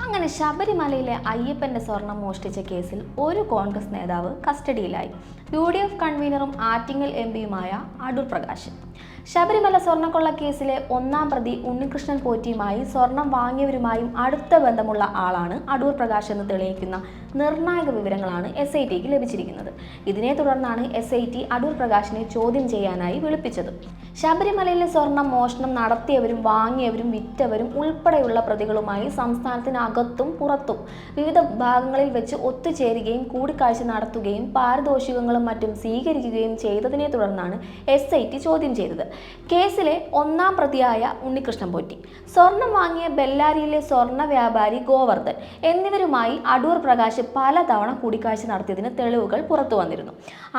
അങ്ങനെ ശബരിമലയിലെ അയ്യപ്പന്റെ സ്വർണം മോഷ്ടിച്ച കേസിൽ ഒരു കോൺഗ്രസ് നേതാവ് കസ്റ്റഡിയിലായി. UDF കൺവീനറും ആറ്റിങ്ങൽ MP-യുമായ അടൂർ പ്രകാശ്. ശബരിമല സ്വർണ്ണക്കൊള്ള കേസിലെ ഒന്നാം പ്രതി ഉണ്ണികൃഷ്ണൻ പോറ്റിയുമായി സ്വർണം വാങ്ങിയവരുമായും അടുത്ത ബന്ധമുള്ള ആളാണ് അടൂർ പ്രകാശ് എന്ന് തെളിയിക്കുന്ന നിർണായക വിവരങ്ങളാണ് SITക്ക് ലഭിച്ചിരിക്കുന്നത്. ഇതിനെ തുടർന്നാണ് SIT അടൂർ പ്രകാശിനെ ചോദ്യം ചെയ്യാനായി വിളിപ്പിച്ചത്. ശബരിമലയിലെ സ്വർണം മോഷണം നടത്തിയവരും വാങ്ങിയവരും വിറ്റവരും ഉൾപ്പെടെയുള്ള പ്രതികളുമായി സംസ്ഥാനത്തിനകത്തും പുറത്തും വിവിധ ഭാഗങ്ങളിൽ വെച്ച് ഒത്തുചേരുകയും കൂടിക്കാഴ്ച നടത്തുകയും പാരിതോഷികങ്ങളും മറ്റും സ്വീകരിക്കുകയും ചെയ്തതിനെ തുടർന്നാണ് SIT ചോദ്യം ചെയ്തത്. കേസിലെ ഒന്നാം പ്രതിയായ ഉണ്ണികൃഷ്ണൻ പോറ്റി, സ്വർണം വാങ്ങിയ ബെല്ലാരിയിലെ സ്വർണ്ണ വ്യാപാരി ഗോവർദ്ധൻ എന്നിവരുമായി അടൂർ പ്രകാശ് പലതവണ കൂടിക്കാഴ്ച നടത്തിയതിന് തെളിവുകൾ പുറത്തു വന്നിരുന്നു.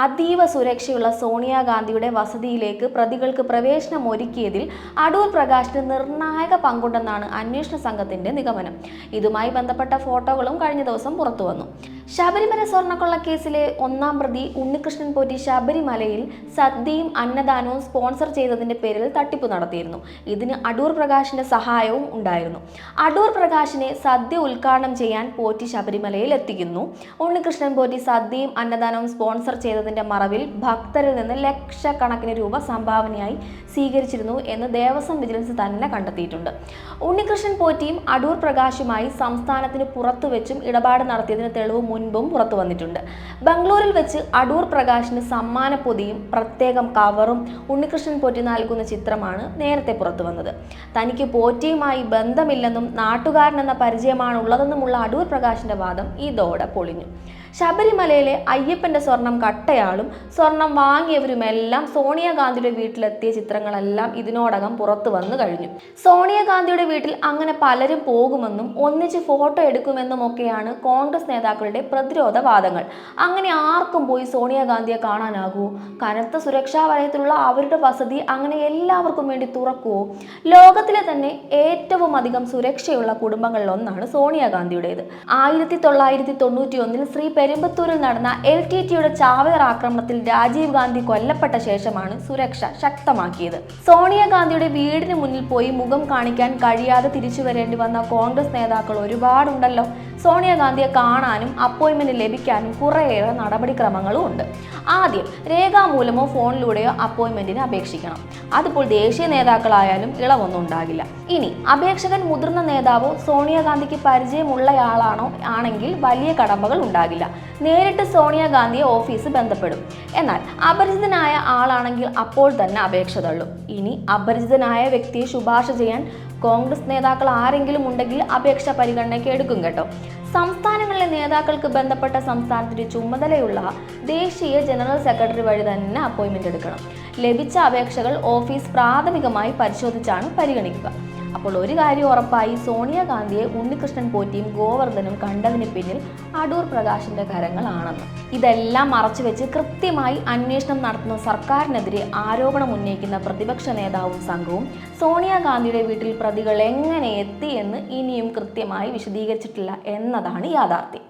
അതീവ സുരക്ഷയുള്ള സോണിയാഗാന്ധിയുടെ വസതിയിലേക്ക് പ്രതികൾക്ക് പ്രവേശനം ഒരുക്കിയതിൽ അടൂർ പ്രകാശിന് നിർണായക പങ്കുണ്ടെന്നാണ് അന്വേഷണ സംഘത്തിന്റെ നിഗമനം. ഇതുമായി ബന്ധപ്പെട്ട ഫോട്ടോകളും കഴിഞ്ഞ ദിവസം പുറത്തു വന്നു. ശബരിമല സ്വർണ്ണക്കൊള്ള കേസിലെ ഒന്നാം പ്രതി ഉണ്ണികൃഷ്ണൻ പോറ്റി ശബരിമലയിൽ സദ്യയും അന്നദാനവും സ്പോൺസർ ചെയ്തതിന്റെ പേരിൽ തട്ടിപ്പ് നടത്തിയിരുന്നു. ഇതിന് അടൂർ പ്രകാശിന്റെ സഹായവും ഉണ്ടായിരുന്നു. അടൂർ പ്രകാശിനെ സദ്യ ഉദ്ഘാടനം ചെയ്യാൻ പോറ്റി ശബരിമലയിൽ എത്തിക്കുന്നു. ഉണ്ണികൃഷ്ണൻ പോറ്റി സദ്യയും അന്നദാനവും സ്പോൺസർ ചെയ്തതിന്റെ മറവിൽ ഭക്തരിൽ നിന്ന് ലക്ഷക്കണക്കിന് രൂപ സംഭാവനയായി സ്വീകരിച്ചിരുന്നു എന്ന് ദേവസ്വം വിജിലൻസ് തന്നെ കണ്ടെത്തിയിട്ടുണ്ട്. ഉണ്ണികൃഷ്ണൻ പോറ്റിയും അടൂർ പ്രകാശുമായി സംസ്ഥാനത്തിന് പുറത്തുവെച്ചും ഇടപാട് നടത്തിയതിന് തെളിവ് മുൻപും പുറത്തു വന്നിട്ടുണ്ട്. ബംഗളൂരിൽ വെച്ച് അടൂർ പ്രകാശിന് സമ്മാന പൊതിയും പ്രത്യേകം കവറും ഉണ്ണികൃഷ്ണൻ പോറ്റി നൽകുന്ന ചിത്രമാണ് നേരത്തെ പുറത്തു വന്നത്. തനിക്ക് പോറ്റിയുമായി ബന്ധമില്ലെന്നും നാട്ടുകാരനെന്ന പരിചയമാണ് ഉള്ളതെന്നുമുള്ള അടൂർ പ്രകാശിന്റെ വാദം ഇതോടെ പൊളിഞ്ഞു. ശബരിമലയിലെ അയ്യപ്പന്റെ സ്വർണം കട്ടയാളും സ്വർണം വാങ്ങിയവരുമെല്ലാം സോണിയാഗാന്ധിയുടെ വീട്ടിലെത്തിയ ചിത്രങ്ങളെല്ലാം ഇതിനോടകം പുറത്തു വന്നു കഴിഞ്ഞു. സോണിയാഗാന്ധിയുടെ വീട്ടിൽ അങ്ങനെ പലരും പോകുമെന്നും ഒന്നിച്ച് ഫോട്ടോ എടുക്കുമെന്നും ഒക്കെയാണ് കോൺഗ്രസ് നേതാക്കളുടെ പ്രതിരോധ വാദങ്ങൾ. അങ്ങനെ ആർക്കും പോയി സോണിയാഗാന്ധിയെ കാണാനാകുമോ? കനത്ത സുരക്ഷാ വലയത്തിലുള്ള അവരുടെ വസതി അങ്ങനെ എല്ലാവർക്കും വേണ്ടി തുറക്കുമോ? ലോകത്തിലെ തന്നെ ഏറ്റവും അധികം സുരക്ഷയുള്ള കുടുംബങ്ങളിൽ ഒന്നാണ് സോണിയാഗാന്ധിയുടേത്. 1991 ശ്രീ പെരുമ്പത്തൂരിൽ നടന്ന LTTയുടെ ചാവേർ ആക്രമണത്തിൽ രാജീവ് ഗാന്ധി കൊല്ലപ്പെട്ട ശേഷമാണ് സുരക്ഷ ശക്തമാക്കിയത്. സോണിയാഗാന്ധിയുടെ വീടിന് മുന്നിൽ പോയി മുഖം കാണിക്കാൻ കഴിയാതെ തിരിച്ചു വരേണ്ടി വന്ന കോൺഗ്രസ് നേതാക്കൾ ഒരുപാടുണ്ടല്ലോ. സോണിയാഗാന്ധിയെ കാണാനും അപ്പോയിന്റ്മെന്റ് ലഭിക്കാനും കുറേയേറെ നടപടിക്രമങ്ങളും ഉണ്ട്. ആദ്യം രേഖാമൂലമോ ഫോണിലൂടെയോ അപ്പോയിന്റ്മെന്റിന് അപേക്ഷിക്കണം. അതിപ്പോൾ ദേശീയ നേതാക്കളായാലും ഇളവൊന്നും ഉണ്ടാകില്ല. ഇനി അപേക്ഷകൻ മുതിർന്ന നേതാവോ സോണിയാഗാന്ധിക്ക് പരിചയമുള്ളയാളാണോ ആണെങ്കിൽ വലിയ കടമ്പകൾ ഉണ്ടാകില്ല. നേരിട്ട് സോണിയാഗാന്ധിയെ ഓഫീസ് ബന്ധപ്പെടും. എന്നാൽ അപരിചിതനായ ആളാണെങ്കിൽ അപ്പോൾ തന്നെ അപേക്ഷ തള്ളും. ഇനി അപരിചിതനായ വ്യക്തിയെ ശുപാർശ ചെയ്യാൻ കോൺഗ്രസ് നേതാക്കൾ ആരെങ്കിലും ഉണ്ടെങ്കിൽ അപേക്ഷ പരിഗണനയ്ക്ക് എടുക്കും കേട്ടോ. സംസ്ഥാനങ്ങളിലെ നേതാക്കൾക്ക് ബന്ധപ്പെട്ട സംസ്ഥാനത്തിന്റെ ചുമതലയുള്ള ദേശീയ ജനറൽ സെക്രട്ടറി വഴി തന്നെ അപ്പോയിന്റ്മെന്റ് എടുക്കണം. ലഭിച്ച അപേക്ഷകൾ ഓഫീസ് പ്രാഥമികമായി പരിശോധിച്ചാണ് പരിഗണിക്കുക. അപ്പോൾ ഒരു കാര്യം ഉറപ്പായി, സോണിയാഗാന്ധിയെ ഉണ്ണികൃഷ്ണൻ പോറ്റിയും ഗോവർദ്ധനും കണ്ടതിന് പിന്നിൽ അടൂർ പ്രകാശിന്റെ കരങ്ങളാണെന്ന്. ഇതെല്ലാം മറച്ചുവെച്ച് കൃത്യമായി അന്വേഷണം നടത്തുന്ന സർക്കാരിനെതിരെ ആരോപണം ഉന്നയിക്കുന്ന പ്രതിപക്ഷ നേതാവും സംഘവും സോണിയാഗാന്ധിയുടെ വീട്ടിൽ പ്രതികൾ എങ്ങനെ എത്തി എന്ന് ഇനിയും കൃത്യമായി വിശദീകരിച്ചിട്ടില്ല എന്നതാണ് യാഥാർത്ഥ്യം.